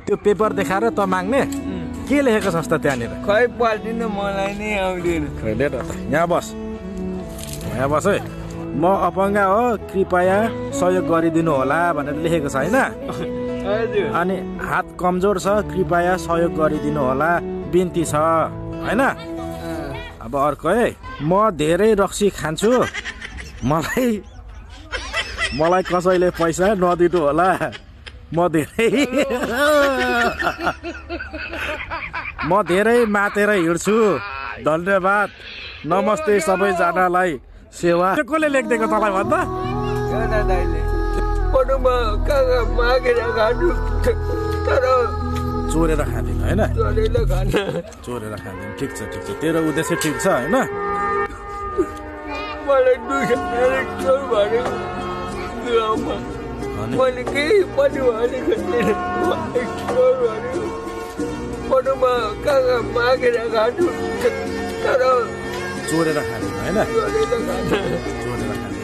त्यो पेपर देखाएर त माग्ने के लेखेको छ त त्यहाँनिर खै पढ्दिनँ मलाई नै आउँदैन खैले त यहाँ बस है म अपङ्गा हो कृपया सहयोग गरिदिनु होला भनेर लेखेको छ होइन हजुर अनि हात कमजोर छ कृपया सहयोग गरिदिनु होला बिन्ती छ होइन अब अर्को है म धेरै रक्सी खान्छु मलाई कसैले पैसा नदिनु होला म धेरै मातेर हिँड्छु धन्यवाद नमस्ते सबैजनालाई सेवा कसले लेखिदिएको तँलाई भन्दा एउटा दाइले पटुमा कहाँ मागेर खानु तर चोरेर खाँदैन होइन चोरेर खान ठिक छ तेरो उद्देश्य ठिक छ होइन मलाई चोर भनेको गाउँमा मैले केही पनि भनेको थिएन चोर भनेको पटुमा कहाँ मागेर खानु तर चोरेर खाँदैन होइन चोरेर खान चोरेर खाँदैन